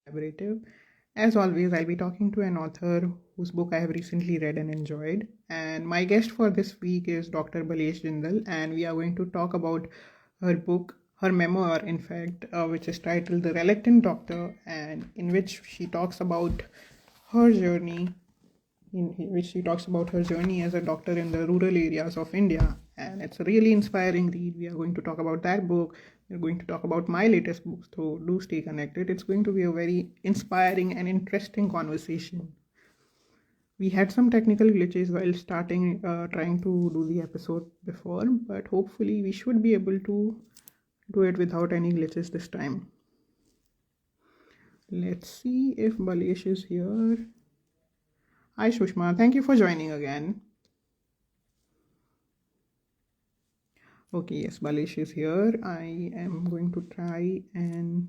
collaborative. As always, I'll be talking to an author whose book I have recently read and enjoyed. And my guest for this week is Dr. Balesh Jindal, and we are going to talk about her book, her memoir, in fact, which is titled The Reluctant Doctor, and in which she talks about her journey in which she talks about her journey as a doctor in the rural areas of India. And it's a really inspiring read. We are going to talk about that book. We're going to talk about my latest books, so do stay connected. It's going to be a very inspiring and interesting conversation. We had some technical glitches while starting trying to do the episode before, but hopefully we should be able to do it without any glitches this time. Let's see if Balesh is here. Hi Shushma, thank you for joining again. Okay, yes, Balesh is here. I am going to try and...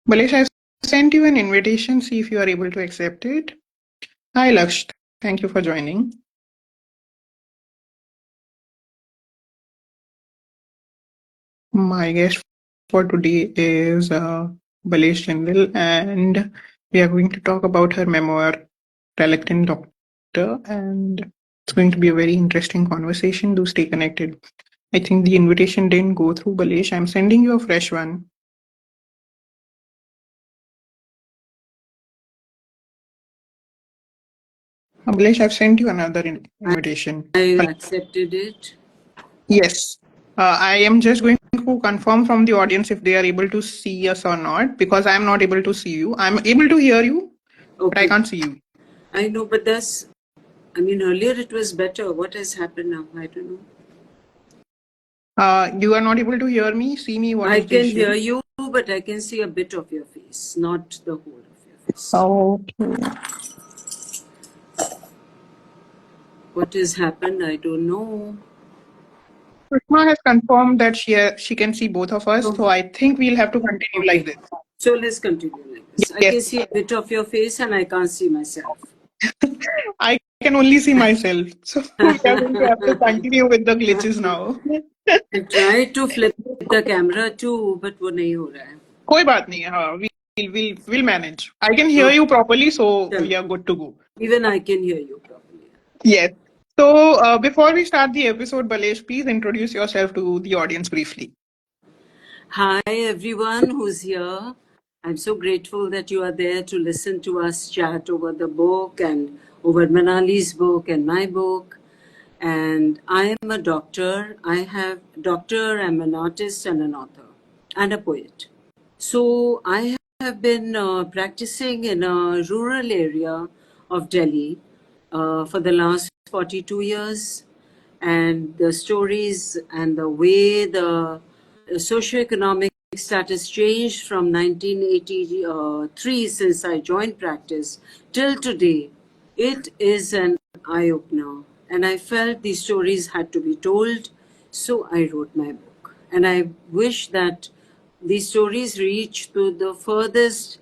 Balesh, I've sent you an invitation. See if you are able to accept it. Hi, Laksh. Thank you for joining. My guest for today is Balesh Jindal, and we are going to talk about her memoir, Reluctant Doctor, and it's going to be a very interesting conversation. Do stay connected. I think the invitation didn't go through, Balesh. I'm sending you a fresh one. Balesh, I've sent you another invitation. I accepted it. Yes. I am just going to confirm from the audience if they are able to see us or not, because I'm not able to see you. I'm able to hear you, but I can't see you. I know, but earlier it was better. What has happened now? I don't know. You are not able to hear me, see me. What I is the can issue? hear you, but I can see a bit of your face, not the whole of your face. Okay. What has happened? I don't know. Sushma has confirmed that she can see both of us, so I think we'll have to continue like this. So let's continue like this. I Yes. can see a bit of your face and I can't see myself. I can only see myself, so we are going to have to continue with the glitches now. I tried to flip the camera too, but वो नहीं हो रहा है. कोई बात नहीं है, हाँ, we'll manage. I can hear you properly, so we are good to go. Even I can hear you properly. Yes. So before we start the episode, Balesh, please introduce yourself to the audience briefly. Hi everyone who's here. I'm so grateful that you are there to listen to us chat over the book and over Manali's book and my book. And I am a doctor. I'm an artist and an author and a poet. So I have been practicing in a rural area of Delhi for the last 42 years. And the stories and the way the socioeconomic status changed from 1983 since I joined practice till today, it is an eye-opener. And I felt these stories had to be told, so I wrote my book. And I wish that these stories reach to the furthest,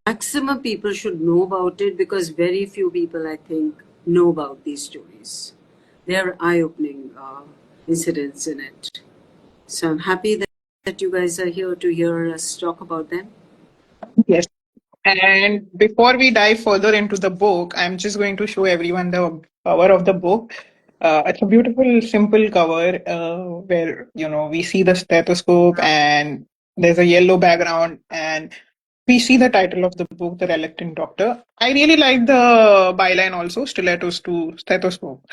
maximum people should know about it because very few people, I think, know about these stories. They are eye-opening incidents in it. So I'm happy that you guys are here to hear us talk about them. Yes. And before we dive further into the book, I'm just going to show everyone the cover of the book. It's a beautiful, simple cover where, we see the stethoscope and there's a yellow background and we see the title of the book, The Reluctant Doctor. I really like the byline also, stilettos to stethoscope,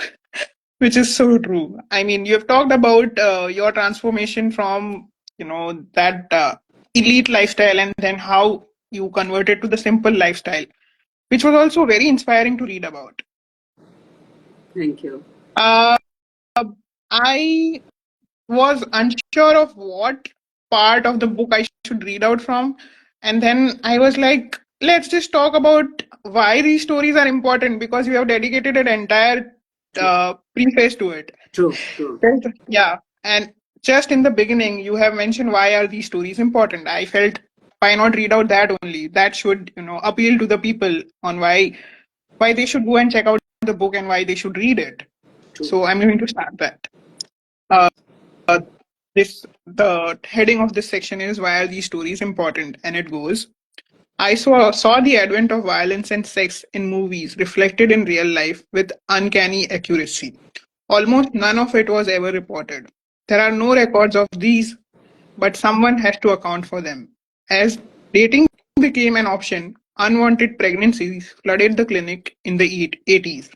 which is so true. I mean, you've talked about your transformation from, that elite lifestyle and then how you converted to the simple lifestyle, which was also very inspiring to read about. Thank you. I was unsure of what part of the book I should read out from. And then I was like, let's just talk about why these stories are important because you have dedicated an entire preface to it. True. Yeah. And just in the beginning, you have mentioned why are these stories important. I felt why not read out that only? That should, appeal to the people on why they should go and check out the book and why they should read it. True. So I'm going to start that. The heading of this section is why are these stories important, and it goes, I saw the advent of violence and sex in movies reflected in real life with uncanny accuracy. Almost none of it was ever reported. There are no records of these, but someone has to account for them. As dating became an option, unwanted pregnancies flooded the clinic in the 80s.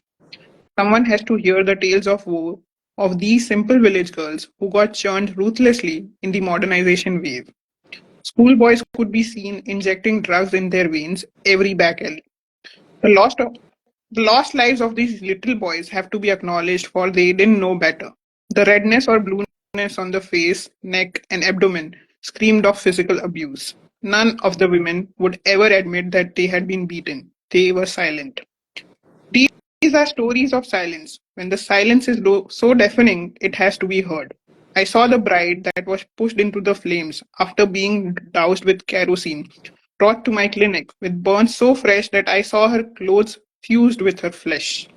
Someone has to hear the tales of woe of these simple village girls who got churned ruthlessly in the modernization wave. Schoolboys could be seen injecting drugs in their veins every back alley. The lost, the lost lives of these little boys have to be acknowledged, for they didn't know better. The redness or blueness on the face, neck, and abdomen screamed of physical abuse. None of the women would ever admit that they had been beaten. They were silent. These are stories of silence. When the silence is so deafening, it has to be heard. I saw the bride that was pushed into the flames after being doused with kerosene, brought to my clinic with burns so fresh that I saw her clothes fused with her flesh.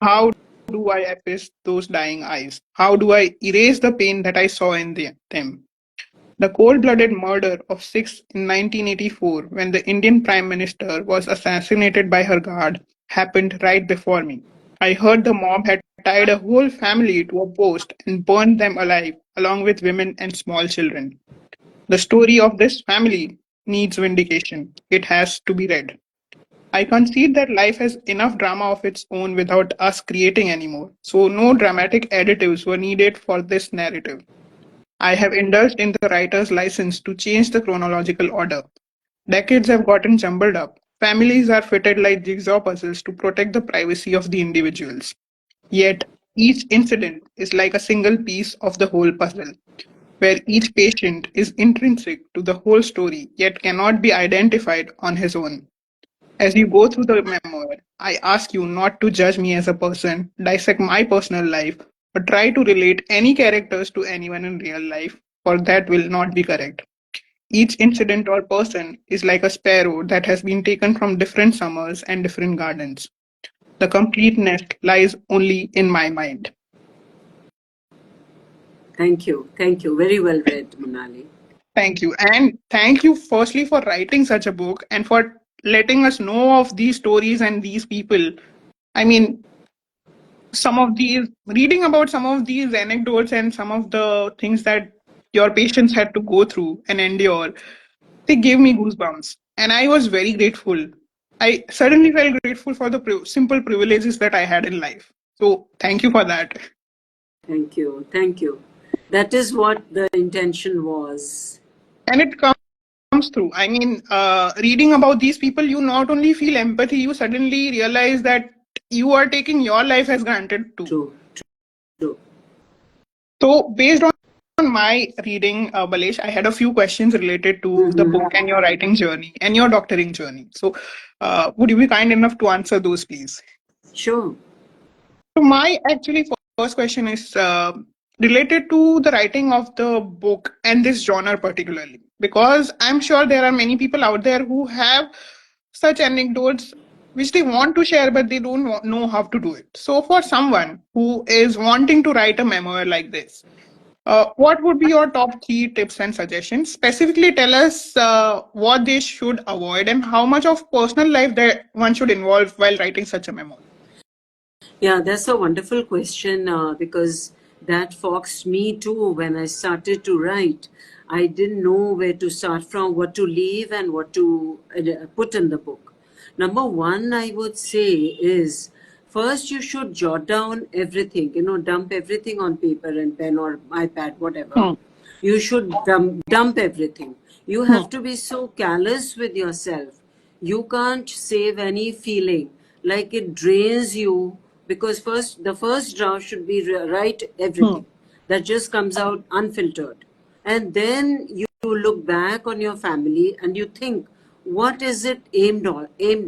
How do I efface those dying eyes? How do I erase the pain that I saw in them? The cold-blooded murder of six in 1984, when the Indian Prime Minister was assassinated by her guard, happened right before me. I heard the mob had tied a whole family to a post and burned them alive, along with women and small children. The story of this family needs vindication. It has to be read. I concede that life has enough drama of its own without us creating anymore, so no dramatic additives were needed for this narrative. I have indulged in the writer's license to change the chronological order. Decades have gotten jumbled up. Families are fitted like jigsaw puzzles to protect the privacy of the individuals. Yet, each incident is like a single piece of the whole puzzle, where each patient is intrinsic to the whole story yet cannot be identified on his own. As you go through the memoir, I ask you not to judge me as a person, dissect my personal life, or try to relate any characters to anyone in real life, for that will not be correct. Each incident or person is like a sparrow that has been taken from different summers and different gardens. The complete nest lies only in my mind. Thank you. Thank you. Very well read, Monali. Thank you. And thank you, firstly, for writing such a book and for letting us know of these stories and these people. I mean, some of these, reading about some of these anecdotes and some of the things that your patients had to go through and endure, they gave me goosebumps. And I was very grateful. I suddenly felt grateful for the simple privileges that I had in life. So thank you for that. Thank you. Thank you. That is what the intention was. And it comes through. I mean, reading about these people, you not only feel empathy, you suddenly realize that you are taking your life as granted too. True. True. So, based on my reading, Balesh, I had a few questions related to the book and your writing journey and your doctoring journey. So, would you be kind enough to answer those, please? Sure. So, my actually first question is related to the writing of the book and this genre particularly, because I'm sure there are many people out there who have such anecdotes which they want to share, but they don't know how to do it. So, for someone who is wanting to write a memoir like this, what would be your top three tips and suggestions? Specifically, tell us what they should avoid and how much of personal life that one should involve while writing such a memoir. Yeah, that's a wonderful question because that foxed me too when I started to write. I didn't know where to start from, what to leave, and what to put in the book. Number one, I would say is first you should jot down everything, dump everything on paper and pen or iPad, whatever. Hmm. You should dump everything. You Hmm. have to be so callous with yourself. You can't save any feeling. Like it drains you because the first draft should be write Hmm. everything. That just comes out unfiltered. And then you look back on your family and you think, what is it aimed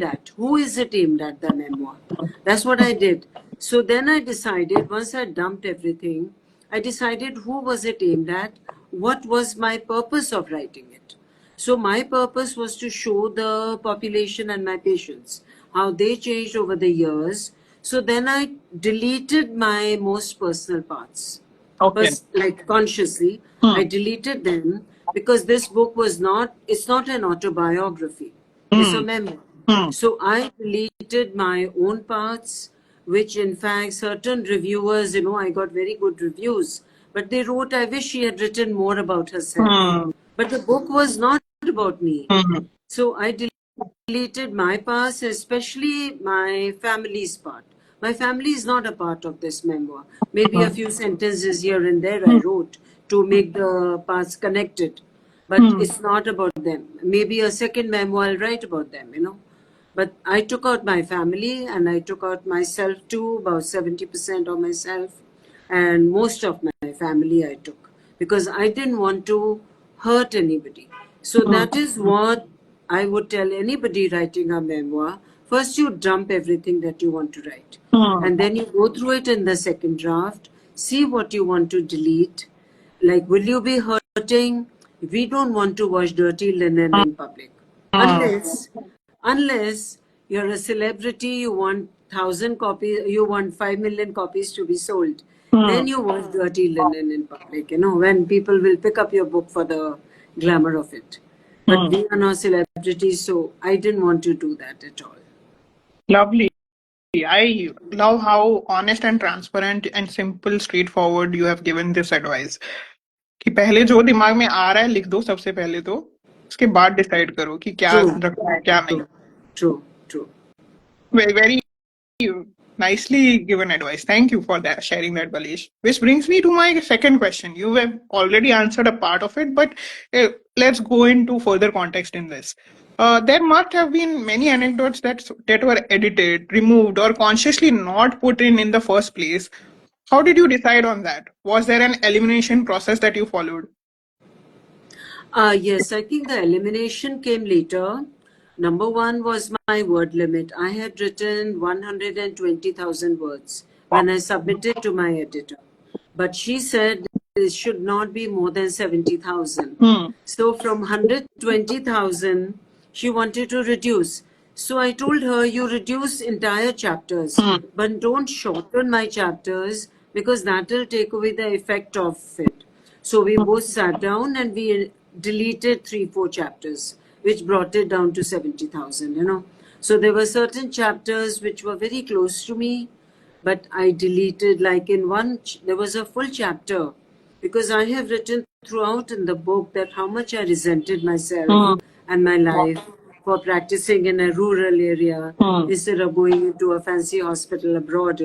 at? Who is it aimed at, the memoir? That's what I did. So then I decided, once I dumped everything, I decided who was it aimed at, what was my purpose of writing it. So my purpose was to show the population and my patients how they changed over the years. So then I deleted my most personal parts. Okay. First, like consciously, Hmm. I deleted them because this book was not, it's not an autobiography. It's Hmm. a memoir. Hmm. So I deleted my own parts, which in fact certain reviewers, I got very good reviews, but they wrote, I wish she had written more about herself. Hmm. But the book was not about me. Hmm. So I deleted my past, especially my family's part. My family is not a part of this memoir. Maybe a few sentences here and there I Hmm. wrote to make the parts connected, but Hmm. it's not about them. Maybe a second memoir I'll write about them. But I took out my family and I took out myself too, about 70% of myself, and most of my family I took because I didn't want to hurt anybody. So that Hmm. is what I would tell anybody writing a memoir. First, you dump everything that you want to write, Hmm. and then you go through it in the second draft, see what you want to delete. Like, will you be hurting? We don't want to wash dirty linen in public. Hmm. Unless you're a celebrity, you want 1,000 copies, you want 5 million copies to be sold. Hmm. Then you wash dirty linen in public, when people will pick up your book for the glamour of it. But Hmm. we are not celebrities, so I didn't want to do that at all. Lovely. I love how honest and transparent and simple, straightforward you have given this advice. कि पहले जो दिमाग में आ रहा है लिख दो सबसे पहले तो उसके बाद डिसाइड करो कि क्या True, रखना है क्या नहीं. true, true, true. Very nicely given advice. Thank you for that sharing that, Balesh. Which brings me to my second question. You have already answered a part of it, but let's go into further context in this. There must have been many anecdotes that were edited, removed, or consciously not put in the first place. How did you decide on that? Was there an elimination process that you followed? Yes, I think the elimination came later. Number one was my word limit. I had written 120,000 words when I submitted to my editor. But she said it should not be more than 70,000. Hmm. So from 120,000, she wanted to reduce. So I told her, you reduce entire chapters, Hmm. but don't shorten my chapters because that will take away the effect of it. So we both sat down and we deleted 3, 4 chapters, which brought it down to 70,000. So there were certain chapters which were very close to me, but I deleted, like in one, there was a full chapter because I have written throughout in the book that how much I resented myself Hmm. and my life for practicing in a rural area Hmm. instead of going into a fancy hospital abroad.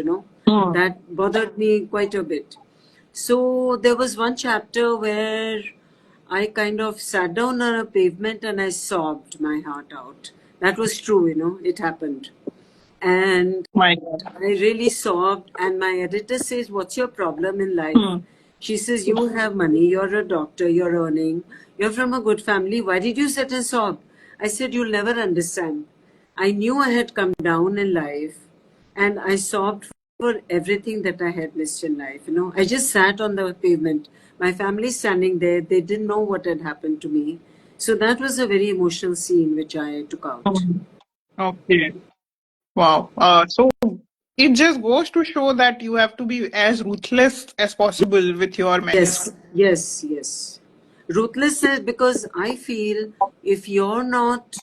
Hmm. That bothered me quite a bit. So there was one chapter where I kind of sat down on a pavement and I sobbed my heart out. That was true, it happened. And My God. I really sobbed. And my editor says, what's your problem in life? Hmm. She says, you have money, you're a doctor, you're earning, you're from a good family. Why did you sit and sob? I said, you'll never understand. I knew I had come down in life and I sobbed for everything that I had missed in life. I just sat on the pavement. My family standing there, they didn't know what had happened to me. So that was a very emotional scene which I took out. Hmm. Okay. Wow. So it just goes to show that you have to be as ruthless as possible with your Yes, manuscript. yes, yes. Ruthless is because I feel if you're not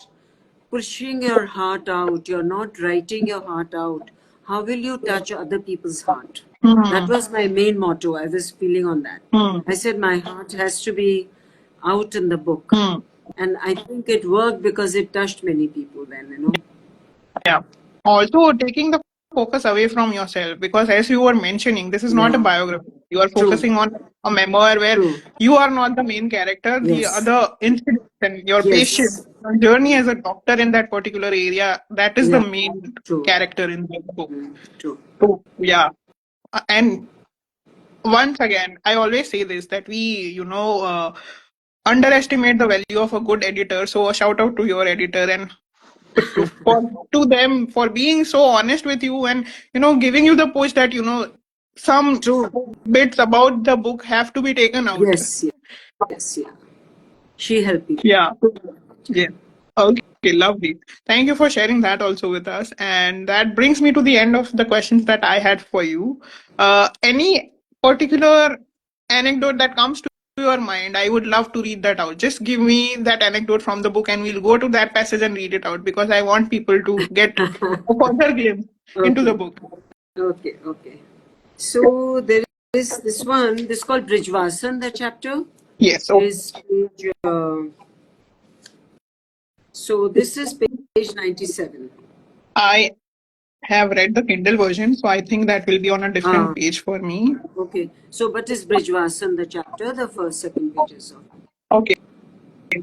pushing your heart out, you're not writing your heart out, how will you touch other people's heart? That Hmm. was my main motto. I was feeling on that. Hmm. I said my heart has to be out in the book. Hmm. And I think it worked because it touched many people then. Yeah. Also, taking the focus away from yourself, because as you were mentioning, this is not a Yeah. biography. You are True. focusing on a memoir where True. you are not the main character, the Yes. other incidents and your patient, Yes. your journey as a doctor in that particular area, that is the Yeah. main True. character in the book. True. So, yeah. And once again, I always say this that we, underestimate the value of a good editor. So, a shout out to your editor and to them for being so honest with you and giving you the push that some True. bits about the book have to be taken out. Yes. Yes. Yeah. She helped me. Yeah. Yeah. Okay, lovely. Thank you for sharing that also with us. And that brings me to the end of the questions that I had for you. Any particular anecdote that comes your mind, I would love to read that out. Just give me that anecdote from the book and we'll go to that passage and read it out because I want people to get a further glimpse into the Okay, book. okay, okay. So there is this one, this called Brijvasan, the chapter Yes. So is page, so this is page 97. I have read the Kindle version, so I think that will be on a different Ah, page for me. okay. So, but is Brijvasan the chapter, the first, second pages of Okay.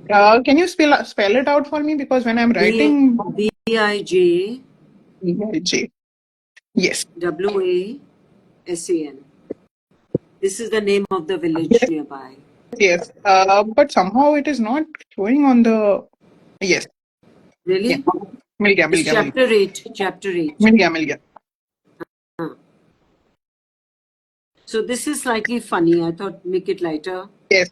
Can you spell it out for me? Because when I'm B writing, Bijwasan. J. Yes. This is the name of the village nearby. Yes. But somehow it is not showing on the. Yes. Yeah. Really? मिल गया मिल It's गया मिल chapter 8. Chapter 8. मिल गया Ah. So this is slightly funny. I thought make it lighter. yes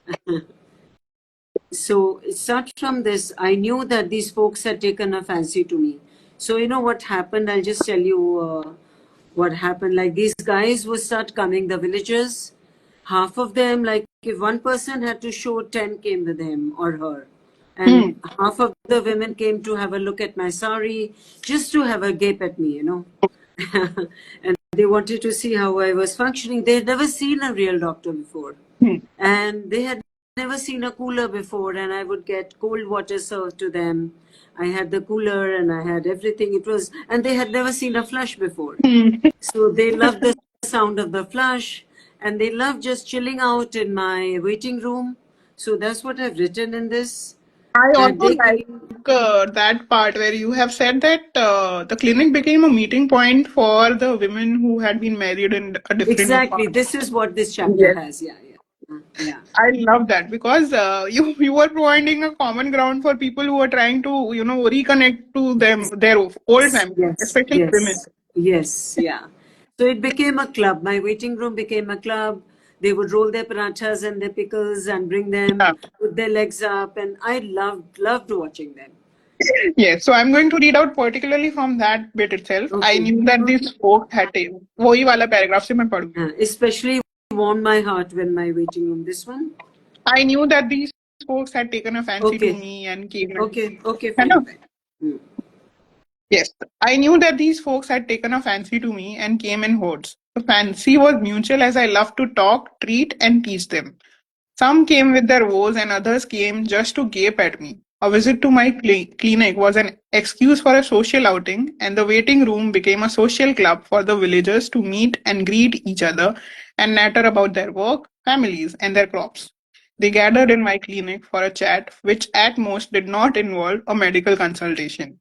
So it starts from this. I knew that these folks had taken a fancy to me. So you know what happened? I'll just tell you what happened. Like these guys would start coming, the villagers. Half of them, like if one person had to show, 10 came with him or her. hmm. And half of the women came to have a look at my sari, just to have a gape at me, you know. And they wanted to see how I was functioning. They had never seen a real doctor before. Hmm. And they had never seen a cooler before, and I would get cold water served to them. I had the cooler and I had everything. It was, and they had never seen a flush before. Hmm. So they loved the sound of the flush and they loved just chilling out in my waiting room. So that's what I've written in this. I That also they like came. that part where you have said that the clinic became a meeting point for the women who had been married in a different Exactly. part. This is what this chapter Yes. has. Yeah, yeah. Yeah. I love that because you were providing a common ground for people who are trying to reconnect to them their old Yes, family, yes, especially women. yes, yes, yeah. So it became a club. My waiting room became a club. They would roll their parathas and their pickles and bring them, Yeah. put their legs up, and I loved watching them. Yes, so I'm going to read out particularly from that bit itself. I Okay. knew that these folk had वही वाला paragraph से मैं पढ़ूंगी. Especially warmed my heart when my waiting room. This one? I knew that these folks had taken a fancy to Okay. me and came in. Okay. Okay. है Fine. ना? Fine. Hmm. Yes, I knew that these folks had taken a fancy to me and came in hordes. The fancy was mutual as I loved to talk, treat, and teach them. Some came with their woes and others came just to gape at me. A visit to my clinic was an excuse for a social outing, and the waiting room became a social club for the villagers to meet and greet each other and natter about their work, families, and their crops. They gathered in my clinic for a chat, which at most did not involve a medical consultation.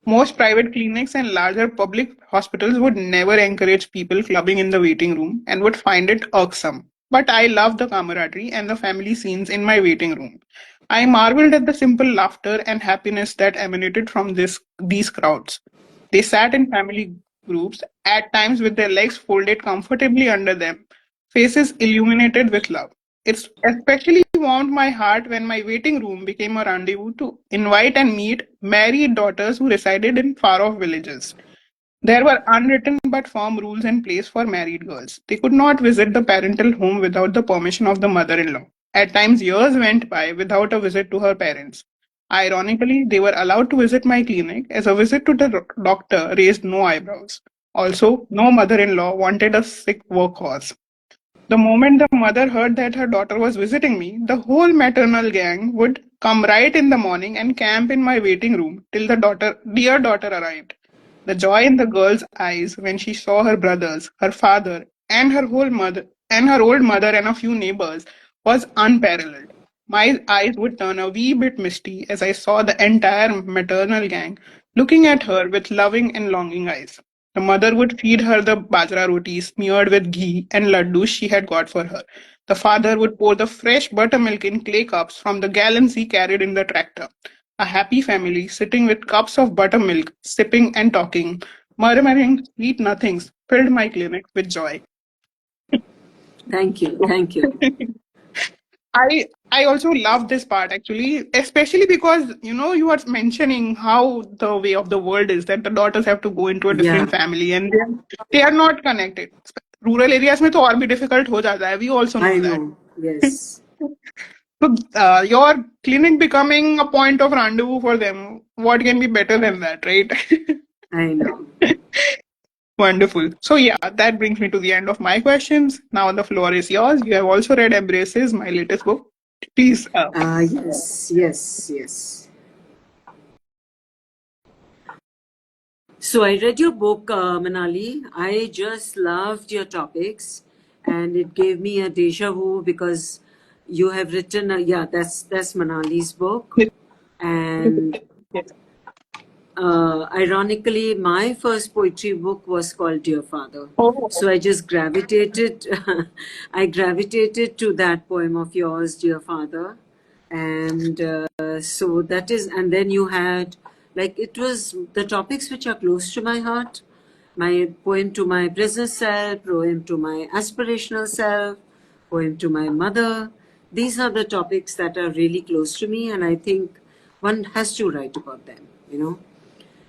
Most private clinics and larger public hospitals would never encourage people clubbing in the waiting room and would find it irksome. But I loved the camaraderie and the family scenes in my waiting room. I marveled at the simple laughter and happiness that emanated from these crowds. They sat in family groups, at times with their legs folded comfortably under them, faces illuminated with love. It especially warmed my heart when my waiting room became a rendezvous to invite and meet married daughters who resided in far off villages. There were unwritten but firm rules in place for married girls. They could not visit the parental home without the permission of the mother in law. At times, years went by without a visit to her parents. Ironically, they were allowed to visit my clinic as a visit to the doctor raised no eyebrows. Also, no mother in law wanted a sick workhorse. The moment the mother heard that her daughter was visiting me, the whole maternal gang would come right in the morning and camp in my waiting room till the dear daughter arrived. The joy in the girl's eyes when she saw her brothers, her father, and her old mother and a few neighbors was unparalleled. My eyes would turn a wee bit misty as I saw the entire maternal gang looking at her with loving and longing eyes. The mother would feed her the bajra roti smeared with ghee and laddus she had got for her. The father would pour the fresh buttermilk in clay cups from the gallons he carried in the tractor. A happy family sitting with cups of buttermilk, sipping and talking, murmuring sweet nothings, filled my clinic with joy. Thank you. Thank you. I also love this part actually, especially because you are mentioning how the way of the world is that the daughters have to go into a Yeah, different family and they are not connected. Rural areas में तो और भी difficult हो जाता है. We also I know that. know. Yes. So, your clinic becoming a point of rendezvous for them. What can be better than that, right? I know. Wonderful. So, yeah, that brings me to the end of my questions. Now the floor is yours. You have also read Embraces, my latest book. Please. Yes, yes, yes. So I read your book, Manali. I just loved your topics, and it gave me a deja vu because you have written. Yeah, that's Manali's book, and Yes. ironically, my first poetry book was called Dear Father. Oh, So I just gravitated, I gravitated to that poem of yours, Dear Father. And so that is, and then you had, like, it was the topics which are close to my heart, my poem to my present self, poem to my aspirational self, poem to my mother. These are the topics that are really close to me, and I think one has to write about them, you know.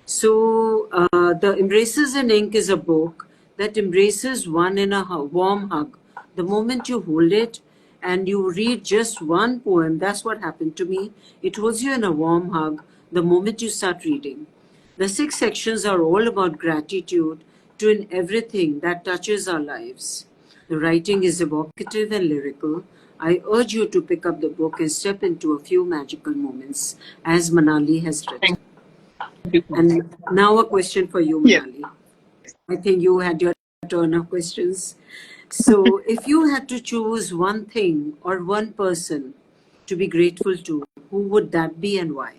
So, The Embraces in Ink is a book that embraces one in a warm hug. The moment you hold it and you read just one poem, that's what happened to me. It holds you in a warm hug the moment you start reading. The six sections are all about gratitude to in everything that touches our lives. The writing is evocative and lyrical. I urge you to pick up the book and step into a few magical moments, as Manali has thank written. you. And now a question for you, Yes. Manali. I think you had your turn of questions. So, if you had to choose one thing or one person to be grateful to, who would that be and why?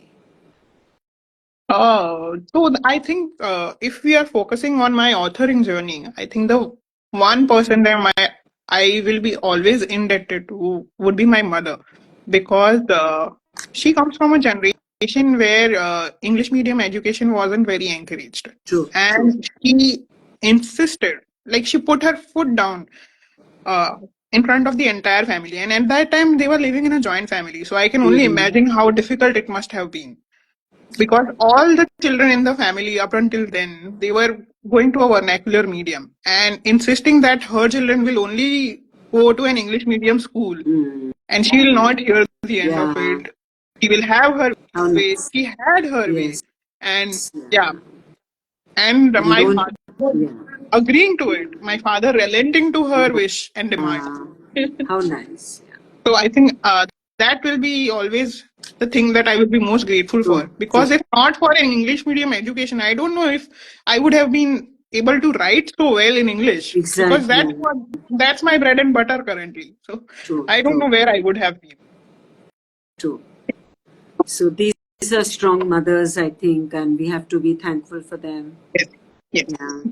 I think if we are focusing on my authoring journey, I think the one person that I will be always indebted to would be my mother, because she comes from a generation where English medium education wasn't very encouraged, True, true. and she insisted, like she put her foot down uh, in front of the entire family, and at that time they were living in a joint family, so I can only Mm-hmm. imagine how difficult it must have been, because all the children in the family up until then they were going to a vernacular medium and insisting that her children will only go to an English medium school Mm. and she will not hear the end of Yeah, it. She will have her how way. nice. She had her way. Yes, And yeah, yeah. and And my don't, father yeah. agreeing to it, my father relenting to her wish and demand. Uh, how nice. Yeah. So I think that will be always the thing that I will be most grateful True, for. true. Because if not for an English medium education, I don't know if I would have been able to write so well in English. Because Exactly. that's my bread and butter currently. So True, I don't true, know where I would have been. true. So these are strong mothers, I think, and we have to be thankful for them. Yes. Yes. Yeah.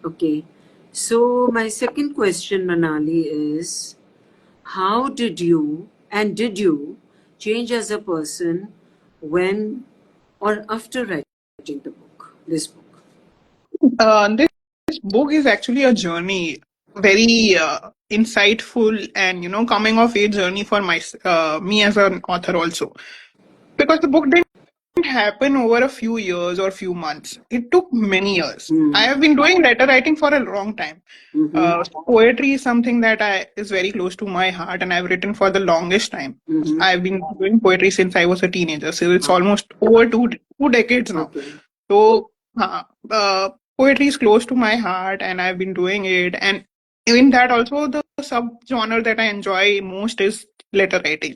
Okay. So my second question, Manali, is how did you change as a person when or after writing this book? This book is actually a journey, very insightful and coming of age journey for me as an author also. Because the book didn't happen over a few years or few months. It took many years. I Hmm. have been doing letter writing for a long time. Mm-hmm. Poetry is something that is very close to my heart, and I've written for the longest time. Mm-hmm. I've been doing poetry since I was a teenager, so it's Wow. almost over two decades now. Okay. So, poetry is close to my heart, and I've been doing it. And in that, also the sub genre that I enjoy most is letter writing.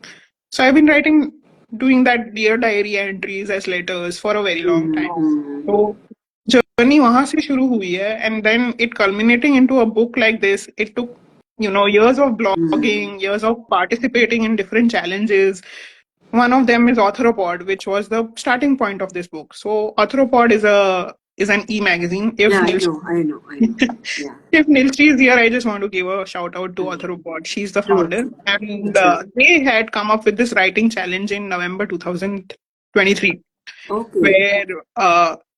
So I've been doing that dear diary entries as letters for a very long time. Mm-hmm. So journey वहां से शुरू हुई है, and then it culminating into a book like this. It took years of Mm-hmm. blogging, years of participating in different challenges. One of them is Authoropod, which was the starting point of this book. So Authoropod is an e-magazine. Yeah, I know, I know, I know. Yeah, If Nilchi is here, I just want to give a shout out to I know. Authoropod. She's the True, founder, true, and true. they had come up with this writing challenge in November 2023, Okay, where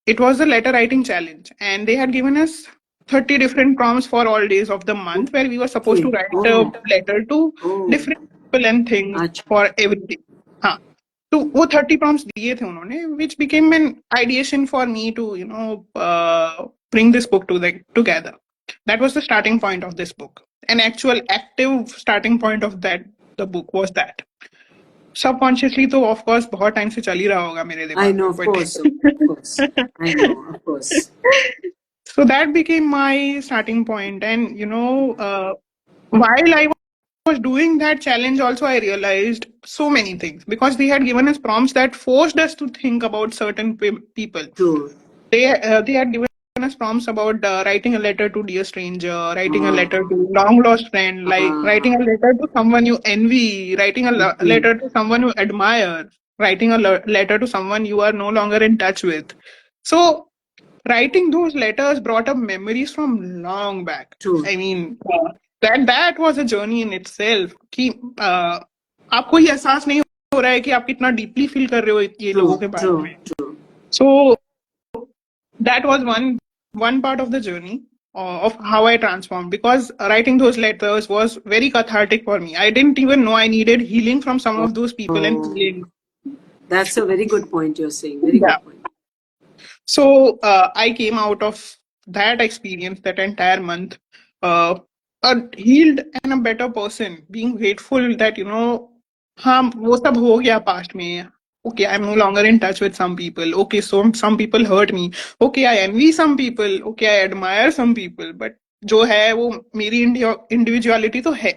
it was the letter writing challenge, and they had given us 30 different prompts for all days of the month, where we were supposed to okay. write a Oh, letter to oh. different people and things Acha. for every day. हाँ, तो वो 30 prompts दिए थे उन्होंने, which became an ideation for me to bring this book together. That was the starting point of this book, an actual active starting point of that the book was that. Subconsciously तो of course बहुत time से चल ही रहा होगा मेरे I दिमाग know, में, of but course, of course. I know, of course. so that became my starting point. And while I was doing that challenge also, I realized so many things, because they had given us prompts that forced us to think about certain people. True. They had given us prompts about writing a letter to dear stranger, writing a letter Ah, to long lost friend, like writing ah, a letter to someone you envy, writing a mhm. letter to someone you admire, writing a letter to someone you are no longer in touch with. So writing those letters brought up memories from long back. True, I mean, that was a journey in itself. कि आपको ये एहसास नहीं हो रहा है कि आप कितना डीपली फील कर रहे हो ये लोगों true, के बारे true, में. true. So that was one part of the journey of how I transformed, because writing those letters was very cathartic for me. I didn't even know I needed healing from some of those people and Oh, feelings. that's a very good point you're saying. Very Yeah. good point. So I came out of that experience, that entire month, a healed and a better person, being grateful that हाँ वो सब हो गया past में. Okay, I'm no longer in touch with some people. Okay, so some people hurt me. Okay, I envy some people. Okay, I admire some people. But जो है वो मेरी individuality तो है.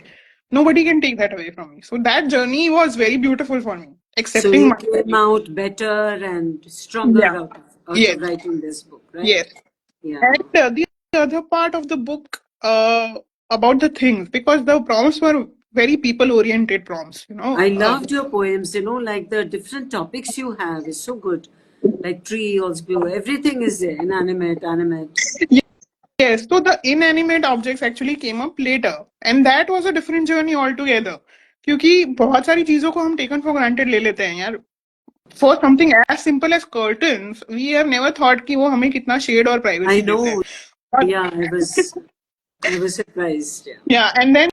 Nobody can take that away from me. So that journey was very beautiful for me. So Accepting you myself. came out better and Yeah. stronger out Yes. of writing this book, right? Yes. Yeah. And the other part of the book about the things, because the prompts were very people-oriented prompts, I loved your poems, like the different topics you have is so good. Like tree, also, everything is there, inanimate, animate. Yes, so the inanimate objects actually came up later, and that was a different journey altogether. क्योंकि बहुत सारी चीजों को हम taken for granted ले लेते हैं यार. For something as simple as curtains, we have never thought कि वो हमें कितना shade और I privacy देते हैं. know. But Yeah, I was surprised. Yeah. yeah, and then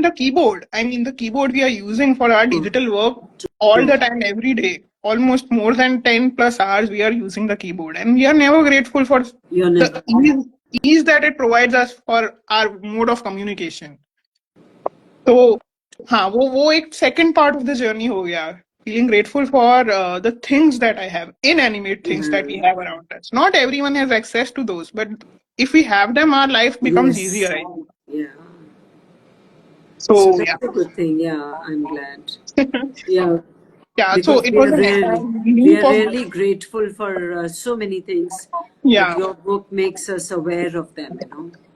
the keyboard. I mean, the keyboard we are using for our True, digital work all true. the time, every day. Almost more than 10 plus hours we are using the keyboard. And we are never grateful for You're never. the ease that it provides us for our mode of communication. So, हाँ वो एक second part of the journey हो गया. Feeling grateful for the things that I have, inanimate things that we Yeah. have around us. Not everyone has access to those, but if we have them, our life becomes Yes. easier. Yeah. So So that's yeah. a good thing. Yeah, I'm glad. Yeah, Yeah, so because it was an entire we leap are of really grateful for so many things, but yeah, your book makes us aware of them.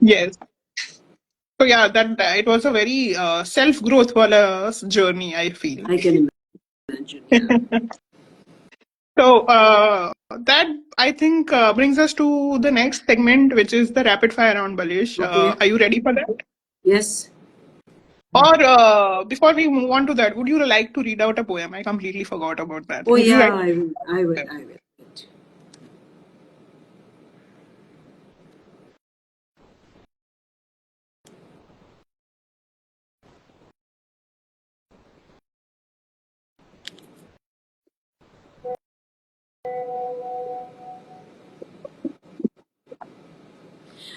yes. So yeah, that it was a very self growth wala journey, I feel. I can imagine. Yeah. So that I think brings us to the next segment, which is the rapid fire round, Balesh. Okay. Are you ready for that? Yes. Or before we move on to that, would you like to read out a poem? I completely forgot about that. Oh Would you yeah, like? I will. I will. I will.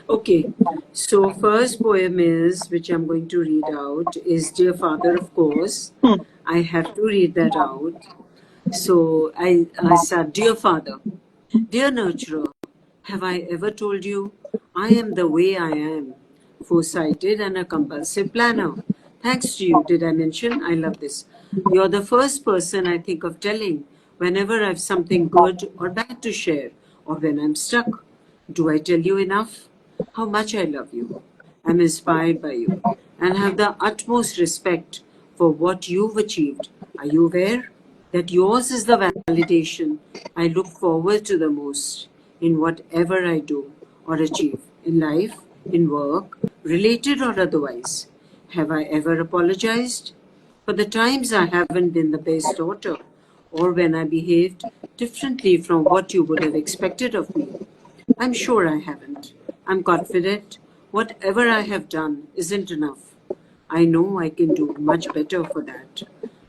Okay. So first poem is, which I'm going to read out, is Dear Father, of course. Hmm. I have to read that out. So I said, Dear Father, dear nurturer, have I ever told you I am the way I am, foresighted and a compulsive planner? Thanks to you, did I mention? I love this. You're the first person I think of telling whenever I've something good or bad to share, or when I'm stuck. Do I tell you enough? How much I love you. I'm inspired by you and have the utmost respect for what you've achieved. Are you aware that yours is the validation I look forward to the most in whatever I do or achieve in life, in work, related or otherwise? Have I ever apologized for the times I haven't been the best daughter or when I behaved differently from what you would have expected of me? I'm sure I haven't. I'm confident whatever I have done isn't enough. I know I can do much better for that.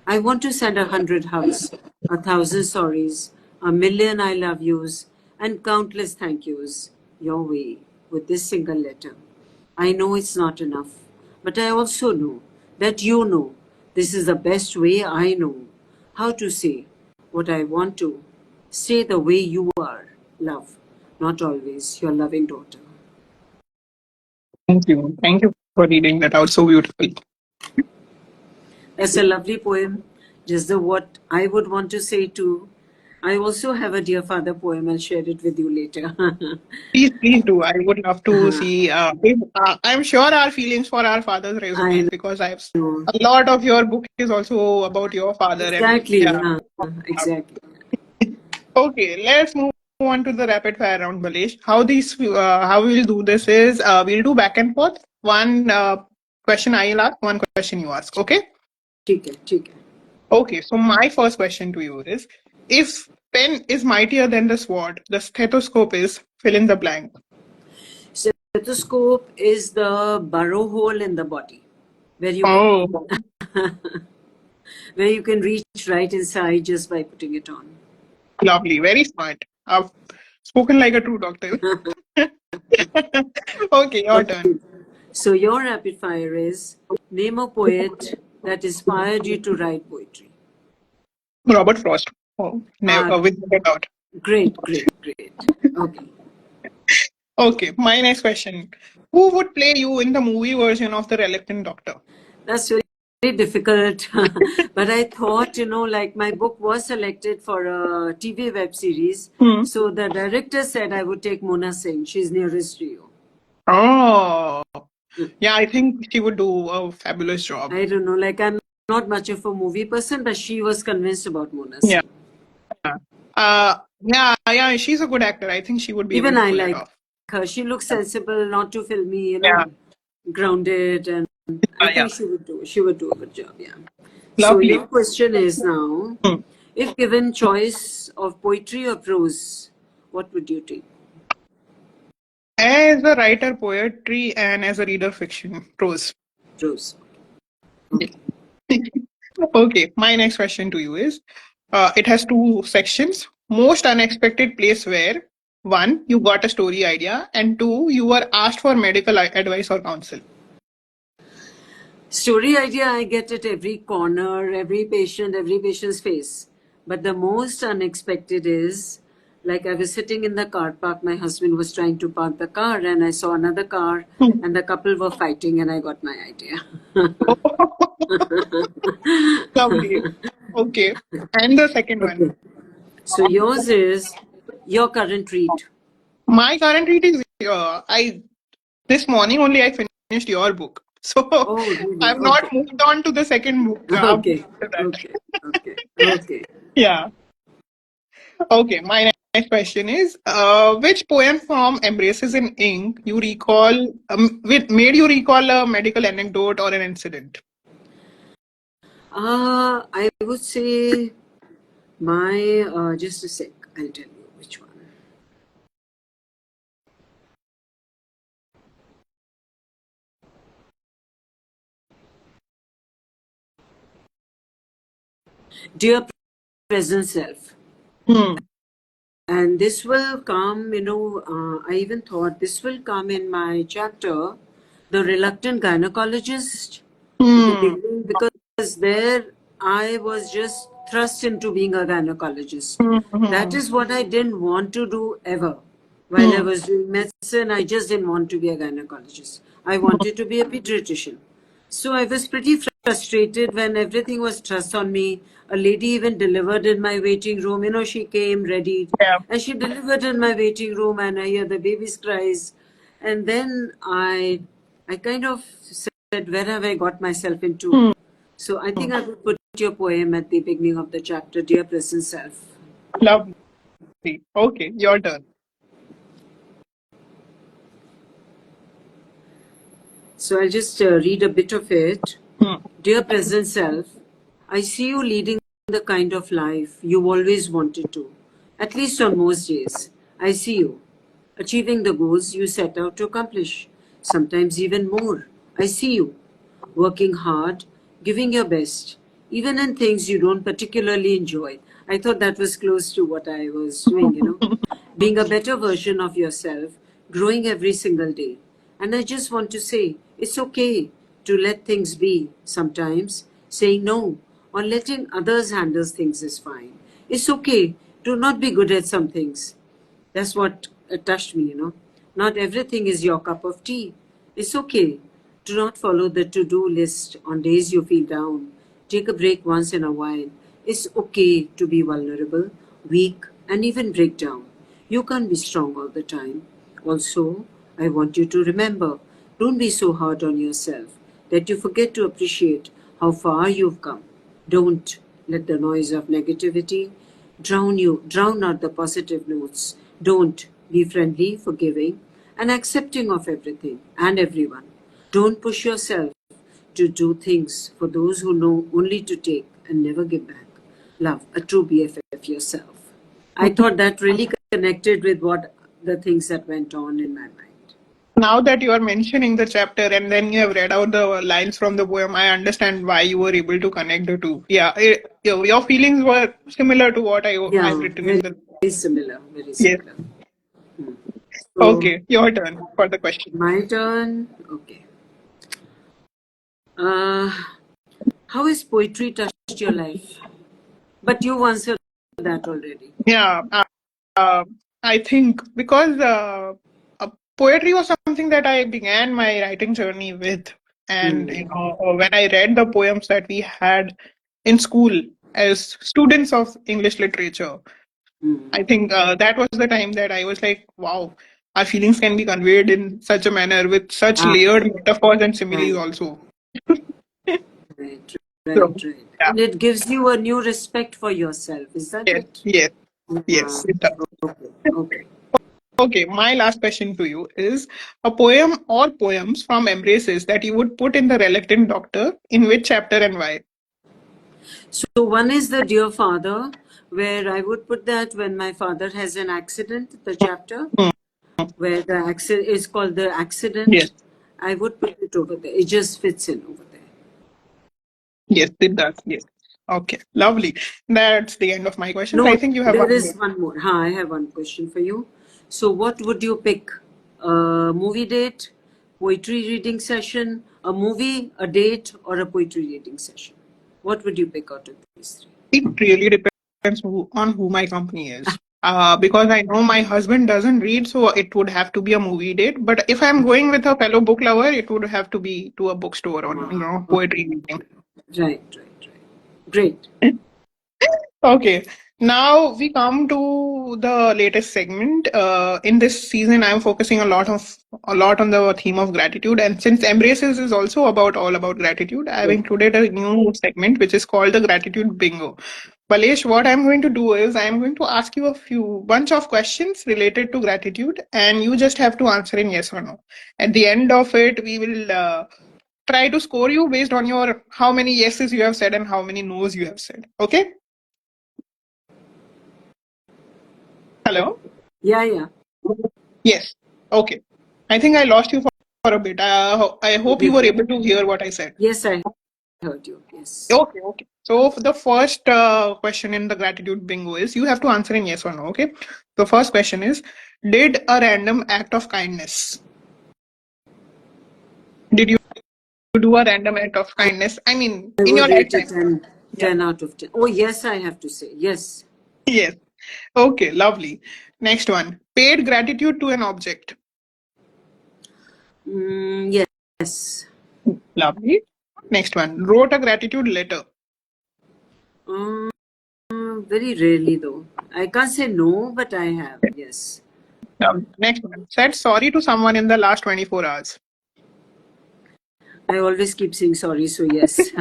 I want to send 100 hugs, 1,000 sorries, 1,000,000 I love yous, and countless thank yous your way with this single letter. I know it's not enough, but I also know that you know This is the best way I know how to say what I want to. Stay the way you are, love, not always your loving daughter. Thank you. Thank you for reading that out so beautifully. That's a lovely poem, just the what I would want to say too. I also have a Dear Father poem. I'll share it with you later. Please, please do. I would love to see. I'm sure our feelings for our fathers I resonate because know. a lot of your book is also about your father, and Exactly. yeah. Exactly. Okay, let's move on to the rapid fire round, Balesh. How we'll do this is we'll do back and forth. One question I'll ask, one question you ask. Okay. ठीक है, ठीक है. Okay. So my first question to you is: if pen is mightier than the sword, the stethoscope is fill in the blank. Stethoscope is the burrow hole in the body where you can Oh, where you can reach right inside just by putting it on. lovely. Very smart. I've spoken like a true doctor. Okay, your turn. Okay. So your rapid fire is name a poet that inspired you to write poetry. Robert Frost. Oh, never, Ah, with no doubt. great, great, great. Okay. Okay, my next question. Who would play you in the movie version of The Reluctant Doctor? That's very difficult. But I thought, like my book was selected for a TV web series. Hmm. So the director said I would take Mona Singh. She's nearest to you. Oh, yeah, I think she would do a fabulous job. I don't know. Like I'm not much of a movie person, but she was convinced about Mona Yeah. Singh. Yeah, she's a good actor. I think she would be able Even to I pull it like off. her. She looks sensible, not too filmy, Yeah, grounded, and I yeah. think she would do a good job. Yeah. So Lovely. your question is now, Hmm. if given choice of poetry or prose, what would you take? As a writer, poetry, and as a reader, fiction, prose. Prose. Okay. Okay, my next question to you is it has two sections. Most unexpected place where one, you got a story idea, and two, you were asked for medical advice or counsel. Story idea, I get at every corner, every patient's face. But the most unexpected is like I was sitting in the car park, my husband was trying to park the car, and I saw another car, Hmm. and the couple were fighting, and I got my idea. Lovely. Okay. And the second one. Okay. So yours is your current read. My current read is I this morning only I finished your book. So Oh, really? I've not Okay. moved on to the second book Okay. after that. Okay. Okay. Okay. Yeah. Okay, my next question is which poem from Embraces in Ink you recall made you recall a medical anecdote or an incident? I would say my, just a sec, I'll tell you which one. Dear present self. Hmm. And this will come, I even thought this will come in my chapter, The Reluctant Gynecologist, in the Hmm. beginning, because there I was just thrust into being a gynecologist. Hmm. That Hmm. is what I didn't want to do ever. While I Hmm. was doing medicine, I just didn't want to be a gynecologist. I wanted to be a pediatrician. So I was pretty frustrated when everything was thrust on me. A lady even delivered in my waiting room. She came ready Yeah. and she delivered in my waiting room, and I hear the baby's cries. And then I kind of said, where have I got myself into? Hmm. So I think I will put your poem at the beginning of the chapter, Dear Present Self. Lovely. Okay, your turn. So I'll just read a bit of it. Hmm. Dear present self, I see you leading the kind of life you always wanted to, at least on most days. I see you achieving the goals you set out to accomplish, sometimes even more. I see you working hard, giving your best, even in things you don't particularly enjoy. I thought that was close to what I was doing. Being a better version of yourself, growing every single day. And I just want to say, it's okay to let things be sometimes. Saying no or letting others handle things is fine. It's okay to not be good at some things. That's what touched me. Not everything is your cup of tea. It's okay to not follow the to do list on days you feel down. Take a break once in a while. It's okay to be vulnerable, weak, and even break down. You can't be strong all the time. Also, I want you to remember, don't be so hard on yourself that you forget to appreciate how far you've come. Don't let the noise of negativity drown out the positive notes. Don't be friendly, forgiving, and accepting of everything and everyone. Don't push yourself to do things for those who know only to take and never give back. Love a true BFF yourself. I thought that really connected with what the things that went on in my mind. Now that you are mentioning the chapter and then you have read out the lines from the poem, I understand why you were able to connect the two. Yeah, your feelings were similar to what I've Yeah, written in very, the. very similar, very Yes. similar. So, Okay, your turn for the question. my turn. Okay. Uh, how has poetry touched your life? But you answered that already. Yeah, uh, I think because poetry was something that I began my writing journey with, and Hmm. when I read the poems that we had in school as students of English literature, Hmm. I think that was the time that I was like, wow, our feelings can be conveyed in such a manner with such Ah, layered metaphors and similes right, also. right, So, right, right. yeah, And it gives you a new respect for yourself. Is that yes, it? yes, Yeah. yes, it does. Okay. Okay. Okay, my last question to you is a poem or poems from Embraces that you would put in the Reluctant Doctor, in which chapter and why? So one is the Dear Father, where I would put that when my father has an accident, the chapter Hmm, where the accident is called the yes, accident. I would put it over there. It just fits in over there. yes, it does. Yes. Okay, lovely. That's the end of my questions. No, I think you have there one is more. one more. I have one question for you. So, what would you pick? A movie date, poetry reading session, a movie, a date, or a poetry reading session? What would you pick out of these three? It really depends on who my company is. Because I know my husband doesn't read, so it would have to be a movie date. But if I'm going with a fellow book lover, it would have to be to a bookstore or poetry reading. Right, right, right. Great. Okay, now we come to the latest segment. In this season, I'm focusing a lot on the theme of gratitude, and since Embraces is also about all about gratitude, I've Yeah. included a new segment which is called the Gratitude Bingo. Balesh, what I'm going to do is I'm going to ask you a few bunch of questions related to gratitude, and you just have to answer in yes or no. At the end of it, we will try to score you based on your how many yeses you have said and how many nos you have said. Okay? Hello? Yeah, yeah. Yes. Okay. I think I lost you for a bit. I hope you Did were you? able to hear what I said. Yes, I heard you. Yes. Okay, okay. So for the first question in the gratitude bingo is you have to answer in yes or no. Okay. The first question is, did a random act of kindness? Did you do a random act of kindness? I mean, I in your would rate it lifetime. 10, Yeah. 10 out of 10. Oh, yes, I have to say. Yes. Yes. Okay. Lovely. Next one. Paid gratitude to an object. Yes. Lovely. Next one. Wrote a gratitude letter. Um, very rarely, though. I can't say no, but I have. Yes. Next one. Said sorry to someone in the last 24 hours. I always keep saying sorry, so yes.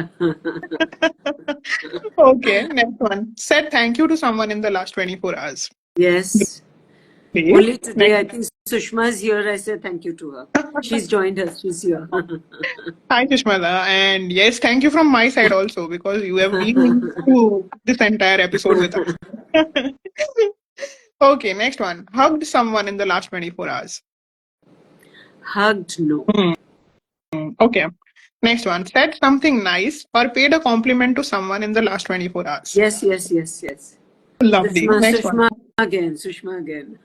Okay, next one. Said thank you to someone in the last 24 hours. Yes. Okay, Only today, next. I think Sushma is here. I said thank you to her. She's joined us. She's here. Hi, Sushmala. And yes, thank you from my side also because you have been through this entire episode with us. Okay, next one. Hugged someone in the last 24 hours. Hugged, no. Hmm, okay. Next one. Said something nice or paid a compliment to someone in the last 24 hours. Yes, yes, yes, yes. Lovely. Sushma, Next one. Sushma again. Sushma again.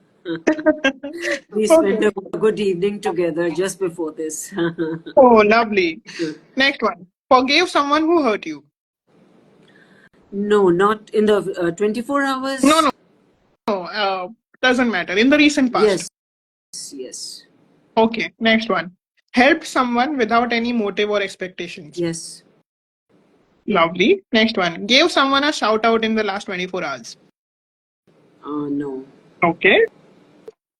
We spent Okay. a good evening together just before this. Oh, lovely. Next one. Forgave someone who hurt you. No, not in the 24 No, hours. no, no. Doesn't matter. In the recent past. Yes, yes, Okay, next one. Helped someone without any motive or expectations. yes. Lovely. Next one. Gave someone a shout out in the last 24 hours. No. Okay.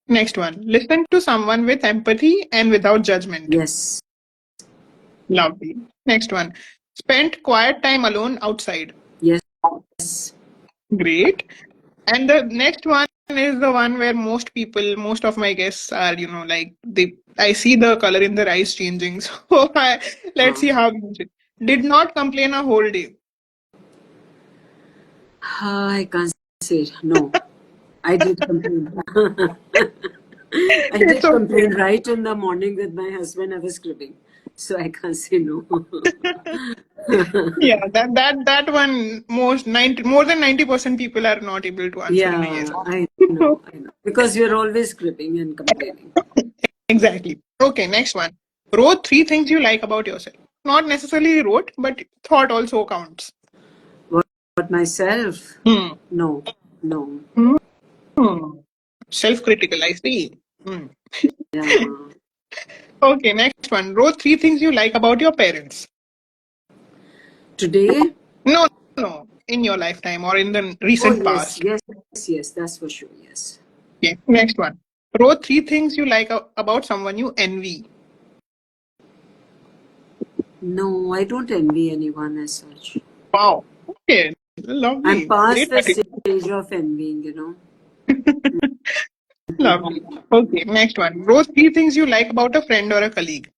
Next one. Listen to someone with empathy and without judgment. Yes, Lovely. Next one. Spent quiet time alone outside. yes. Great. And the next one is the one where most people, most of my guests are, like I see the color in their eyes changing. So let's see Uh, how you do. Did not complain a whole day. I can't say no. I did complain. I It's did okay. complain right in the morning with my husband. I was cribbing, so I can't say no. Yeah, that one more than 90% people are not able to answer in a yes. Yeah, I know. Because you're always cribbing and complaining. Exactly. Okay, next one. Wrote three things you like about yourself. Not necessarily wrote, but thought also counts. What about myself? Hmm. No, no. Hmm. Self-critical, I see. Hmm. Yeah. Okay, next one. Wrote three things you like about your parents. Today? No, no, in your lifetime or in the Oh, recent yes, past. yes, yes, that's for sure. Yes. Okay, next one. Wrote three things you like about someone you envy. No, I don't envy anyone as such. Wow. Okay, I'm lovely. past Great the attitude. stage of envying. Lovely. Okay, next one. Wrote three things you like about a friend or a colleague.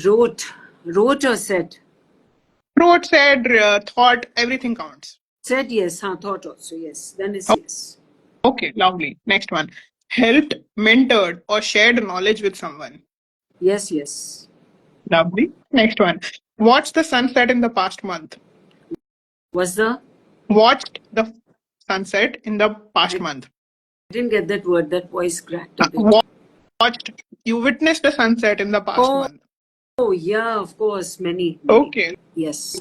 Wrote or said? Wrote, said, thought, everything counts. Said yes, huh? Thought also, yes. Then it's yes. Okay, lovely. Next one. Helped, mentored, or shared knowledge with someone. Yes, yes. Lovely. Next one. Watched the sunset in the past month. Was the? Watched the sunset in the past I month. didn't get that word. That voice cracked a Uh, bit. Watched, you witnessed the sunset in the past Oh, month. oh yeah, of course. Many, many. Okay. Yes.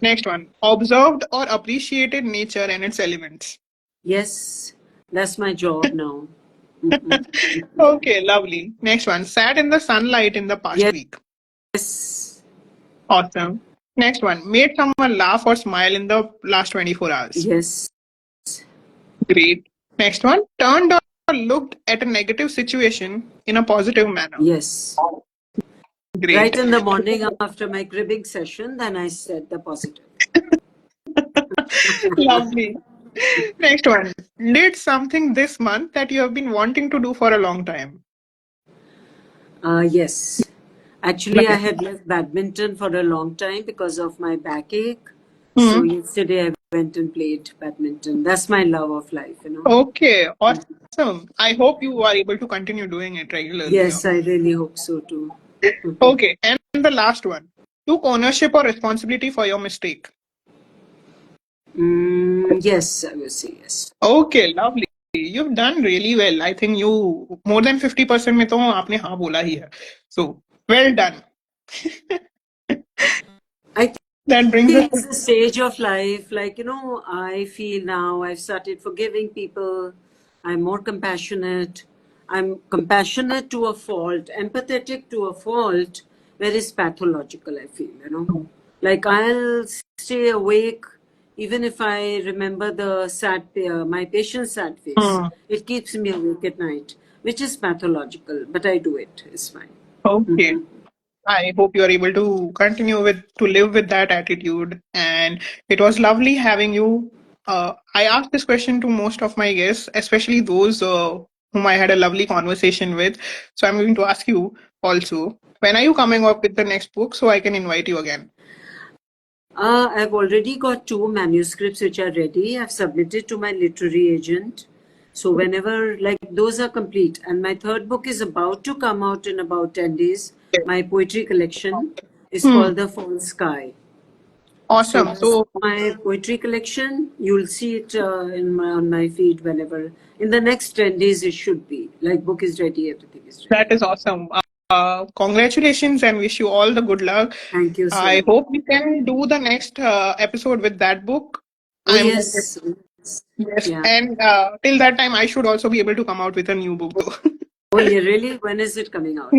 Next one. Observed or appreciated nature and its elements. Yes. That's my job now. Okay, lovely. Next one. Sat in the sunlight in the past week. Yes. Awesome. Next one. Made someone laugh or smile in the last 24 hours. Yes. Great. Next one. Turned or looked at a negative situation in a positive manner. Yes. Right Great. in the morning after my cribbing session, then I said the positive. Lovely. Next one. Did something this month that you have been wanting to do for a long time. Yes. Actually, I had left badminton for a long time because of my backache. So Hmm. yesterday I went and played badminton. That's my love of life. Okay, awesome. I hope you are able to continue doing it regularly. Yes, I really hope so too. Okay, and the last one. Took ownership or responsibility for your mistake. Yes, I will say yes. Okay, lovely. You've done really well. I think you more than 50% में तो आपने हाँ बोला ही है. So, well done. I That brings us think it's a stage of life. I feel now I've started forgiving people. I'm more compassionate. I'm compassionate to a fault, empathetic to a fault, where it's pathological, I feel. Like I'll stay awake even if I remember the my patient's sad face. Hmm. It keeps me awake at night, which is pathological, but I do it. It's fine. Okay. I hope you are able to continue to live with that attitude. And it was lovely having you. I asked this question to most of my guests, especially those whom I had a lovely conversation with. So I'm going to ask you also, when are you coming up with the next book so I can invite you again? I've already got two manuscripts which are ready. I've submitted to my literary agent. So whenever, like, those are complete. And my third book is about to come out in about 10 days. My poetry collection is Hmm. called The Fall Sky. So Awesome. that's So my poetry collection. You'll see it on my feed whenever. In the next 10 days, it should be. Like, book is ready, everything is ready. that is awesome. Congratulations and wish you all the good luck. Thank you so I much. hope we can do the next episode with that book. Oh, I'm yes. Yes. yes, Yeah. and till that time, I should also be able to come out with a new book though. Oh, yeah, really? When is it coming out?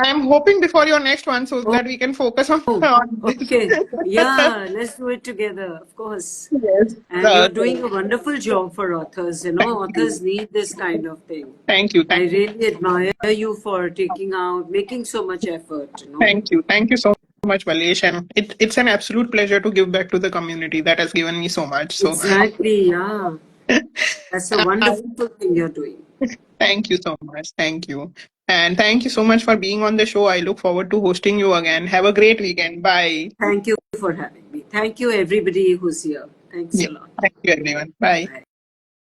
I'm hoping before your next one so Oh, that we can focus on this. okay. Yeah, let's do it together, of course. Yes. And you're doing So a wonderful job for authors. You know, thank you. authors need this kind of thing. Thank you. I Thank you. really admire you for taking out, making so much effort, you know. Thank you. Thank you so much, Balesh. And it's an absolute pleasure to give back to the community that has given me so much. So Exactly, yeah. That's a I, wonderful thing you're doing. thank you so much. Thank you. And thank you so much for being on the show. I look forward to hosting you again. Have a great weekend. Bye. Thank you for having me. Thank you, everybody who's here. Thanks Yeah. a lot. Thank you, everyone. Bye. Bye.